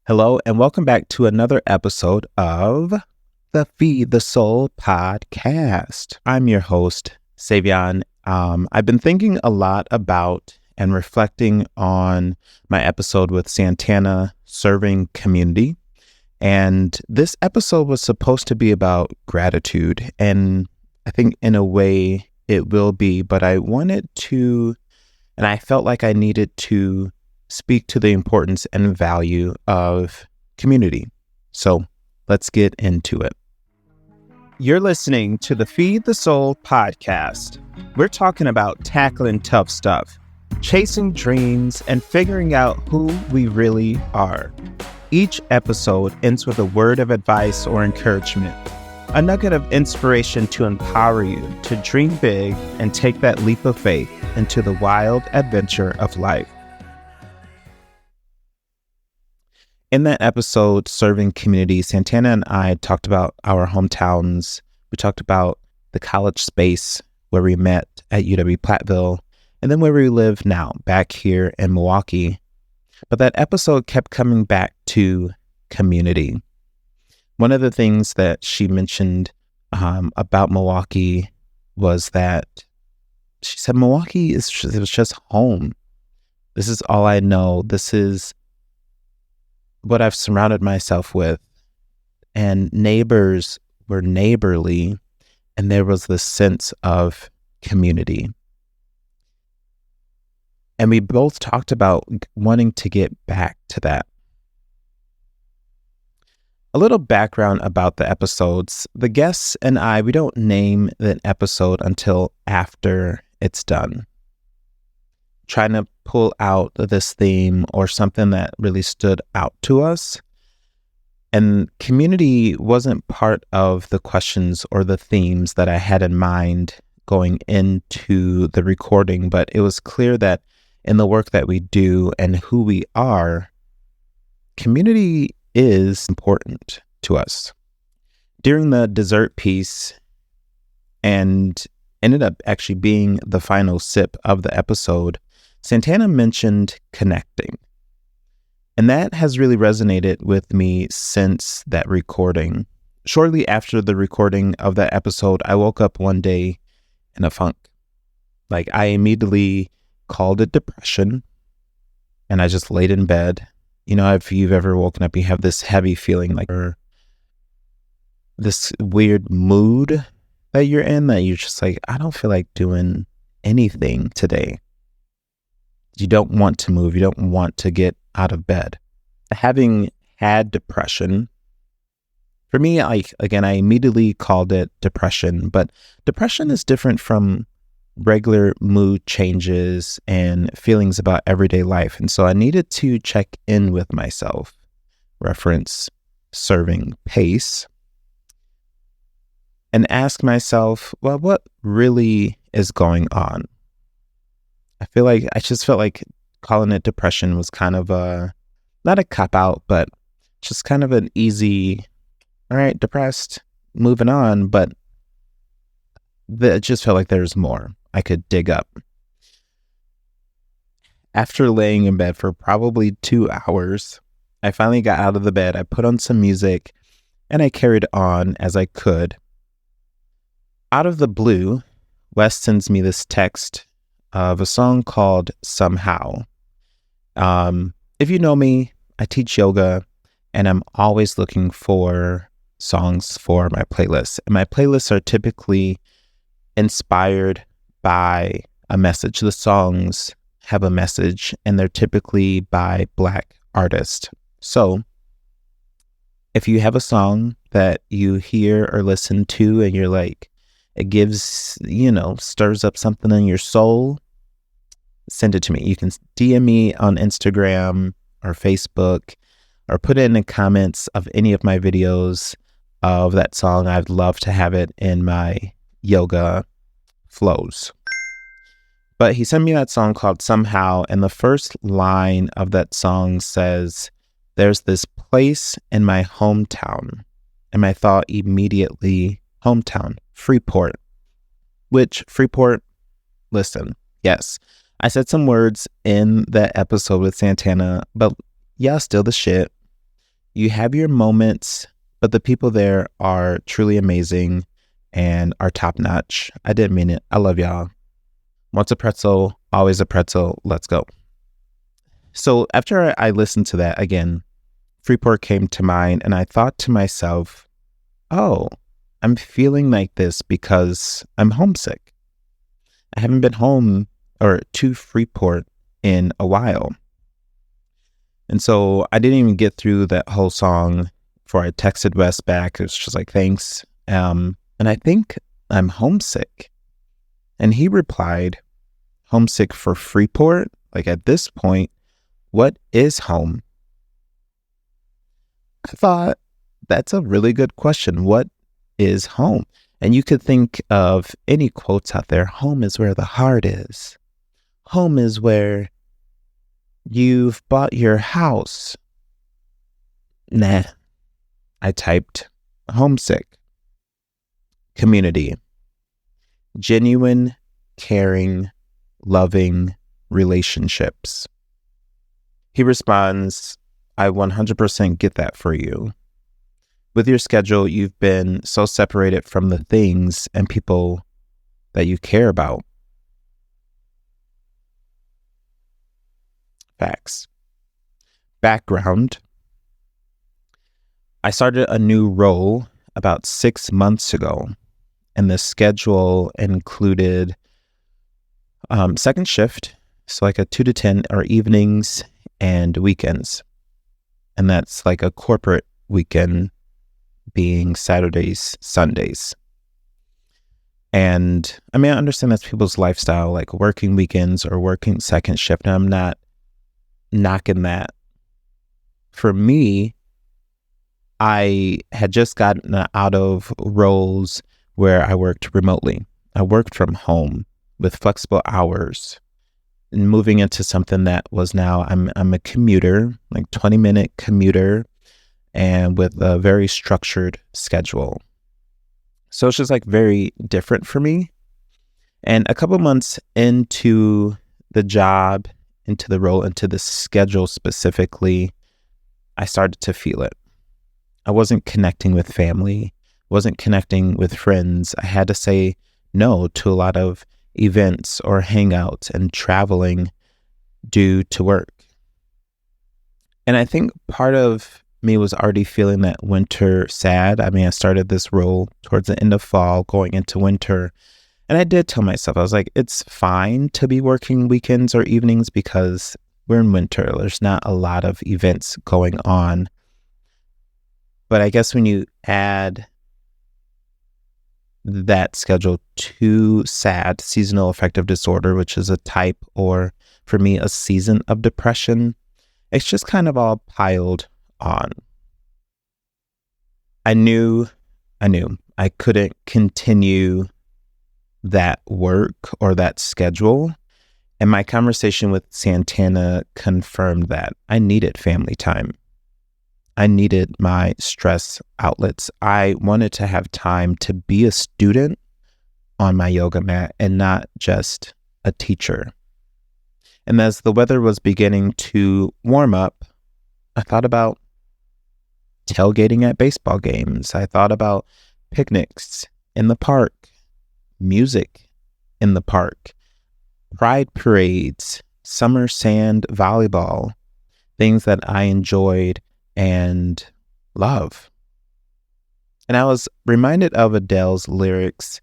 Hello, and welcome back to another episode of the Feed the Soul podcast. I'm your host, Savion. I've been thinking a lot about and reflecting on my episode with Santana serving community. And this episode was supposed to be about gratitude. And I think in a way it will be, but I felt like I needed to speak to the importance and value of community. So let's get into it. You're listening to the Feed the Soul podcast. We're talking about tackling tough stuff, chasing dreams, and figuring out who we really are. Each episode ends with a word of advice or encouragement, a nugget of inspiration to empower you to dream big and take that leap of faith into the wild adventure of life. In that episode, Serving Community, Santana and I talked about our hometowns. We talked about the college space where we met at UW-Platteville, and then where we live now, back here in Milwaukee. But that episode kept coming back to community. One of the things that she mentioned about Milwaukee was that she said, Milwaukee it was just home. This is all I know. This is what I've surrounded myself with. And neighbors were neighborly, and there was this sense of community. And we both talked about wanting to get back to that. A little background about the episodes. The guests and I, we don't name the episode until after it's done. Trying to pull out this theme or something that really stood out to us. And community wasn't part of the questions or the themes that I had in mind going into the recording, but it was clear that in the work that we do and who we are, community is important to us. During the dessert piece, and ended up actually being the final sip of the episode, Santana mentioned connecting. And that has really resonated with me since that recording. Shortly after the recording of that episode, I woke up one day in a funk. Like, I immediately called it depression, and I just laid in bed. You know, if you've ever woken up, you have this heavy feeling, like, or this weird mood that you're in, that you're just like, I don't feel like doing anything today. You don't want to move. You don't want to get out of bed. Having had depression, for me, I immediately called it depression, but depression is different from regular mood changes and feelings about everyday life. And so I needed to check in with myself, reference serving pace, and ask myself, well, what really is going on? I just felt like calling it depression was kind of not a cop out, but just kind of an easy, all right, depressed, moving on. But it just felt like there's more I could dig up. After laying in bed for probably 2 hours, I finally got out of the bed. I put on some music and I carried on as I could. Out of the blue, Wes sends me this text of a song called Somehow. If you know me, I teach yoga, and I'm always looking for songs for my playlists. And my playlists are typically inspired by a message. The songs have a message, and they're typically by Black artists. So if you have a song that you hear or listen to and you're like, it gives, stirs up something in your soul, send it to me. You can DM me on Instagram or Facebook, or put it in the comments of any of my videos of that song. I'd love to have it in my yoga flows. But he sent me that song called Somehow, and the first line of that song says, "There's this place in my hometown." And my thought immediately, hometown, Freeport. Which, Freeport, listen, yes, I said some words in that episode with Santana, but yeah, still the shit. You have your moments, but the people there are truly amazing and are top notch. I didn't mean it. I love y'all. Once a pretzel, always a pretzel. Let's go. So after I listened to that again, Freeport came to mind, and I thought to myself, oh, I'm feeling like this because I'm homesick. I haven't been home or to Freeport in a while. And so I didn't even get through that whole song before I texted Wes back. It was just like, thanks. And I think I'm homesick. And he replied, homesick for Freeport? Like at this point, what is home? I thought that's a really good question. What is home? And you could think of any quotes out there. Home is where the heart is. Home is where you've bought your house. Nah, I typed homesick. Community. Genuine, caring, loving relationships. He responds, I 100% get that for you. With your schedule, you've been so separated from the things and people that you care about. Facts. Background. I started a new role about 6 months ago, and the schedule included second shift, so like a 2 to 10 or evenings and weekends. And that's like a corporate weekend being Saturdays, Sundays. And I mean, I understand that's people's lifestyle, like working weekends or working second shift. And I'm not knocking that. For me, I had just gotten out of roles where I worked remotely. I worked from home with flexible hours and moving into something that was now I'm a commuter, like 20-minute commuter, and with a very structured schedule. So it's just like very different for me. And a couple months into the job, into the role, into the schedule specifically, I started to feel it. I wasn't connecting with family, wasn't connecting with friends. I had to say no to a lot of events or hangouts and traveling due to work. And I think part of me was already feeling that winter sad. I mean, I started this role towards the end of fall, going into winter. And I did tell myself, I was like, it's fine to be working weekends or evenings because we're in winter. There's not a lot of events going on. But I guess when you add that schedule to SAD, seasonal affective disorder, which is a type, or for me, a season of depression, it's just kind of all piled on. I knew I couldn't continue that work or that schedule. And my conversation with Santana confirmed that I needed family time. I needed my stress outlets. I wanted to have time to be a student on my yoga mat and not just a teacher. And as the weather was beginning to warm up, I thought about tailgating at baseball games. I thought about picnics in the park, music in the park, pride parades, summer sand volleyball, things that I enjoyed and love. And I was reminded of Adele's lyrics,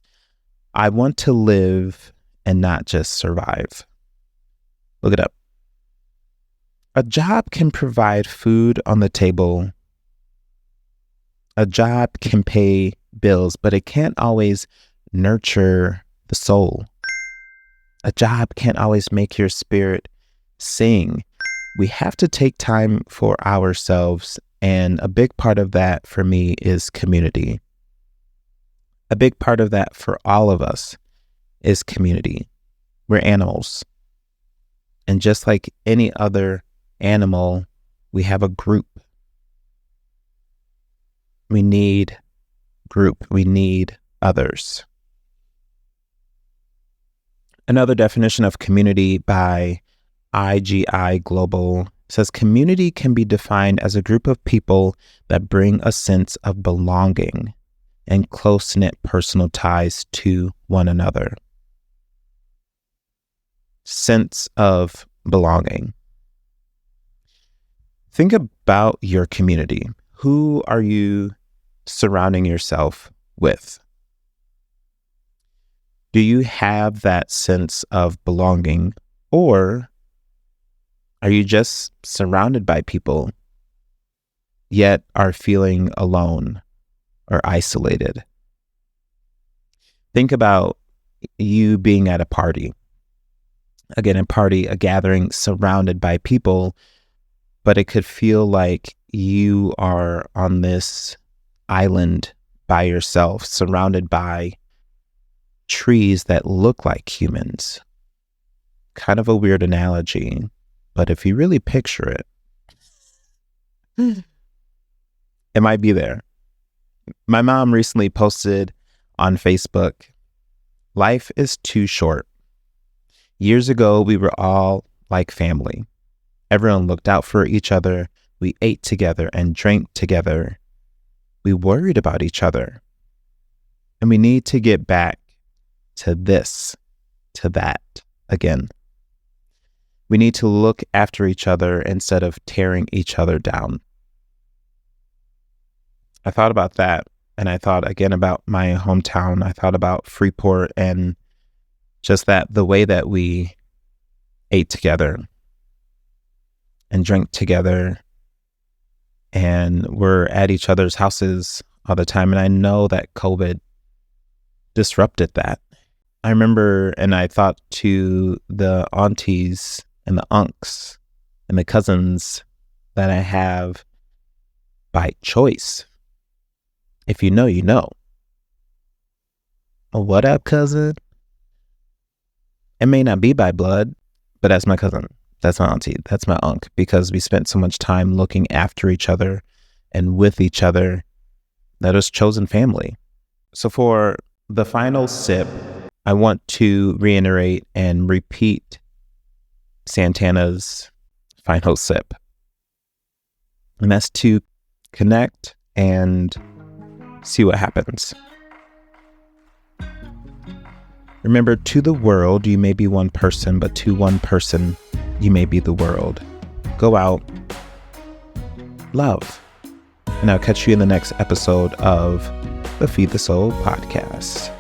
I want to live and not just survive. Look it up. A job can provide food on the table. A job can pay bills, but it can't always nurture the soul. A job can't always make your spirit sing. We have to take time for ourselves, and a big part of that for me is community. A big part of that for all of us is community. We're animals. And just like any other animal, we have a group. We need group. We need others. Another definition of community by IGI Global It says community can be defined as a group of people that bring a sense of belonging and close-knit personal ties to one another. Sense of belonging. Think about your community. Who are you surrounding yourself with? Do you have that sense of belonging, or are you just surrounded by people, yet are feeling alone or isolated? Think about you being at a party. Again, a gathering surrounded by people, but it could feel like you are on this island by yourself, surrounded by trees that look like humans. Kind of a weird analogy, but if you really picture it, it might be there. My mom recently posted on Facebook, "Life is too short. Years ago, we were all like family. Everyone looked out for each other. We ate together and drank together. We worried about each other. And we need to get back to this, to that again. We need to look after each other instead of tearing each other down." I thought about that, and I thought again about my hometown. I thought about Freeport and just the way that we ate together and drank together and were at each other's houses all the time. And I know that COVID disrupted that. I remember, and I thought to the aunties and the unks and the cousins that I have by choice. If you know, you know. What up, cousin? It may not be by blood, but that's my cousin. That's my auntie. That's my unc, because we spent so much time looking after each other and with each other. That was chosen family. So for the final sip, I want to reiterate and repeat Santana's final sip. And that's to connect and see what happens. Remember, to the world, you may be one person, but to one person, you may be the world. Go out, love. And I'll catch you in the next episode of the Feed the Soul podcast.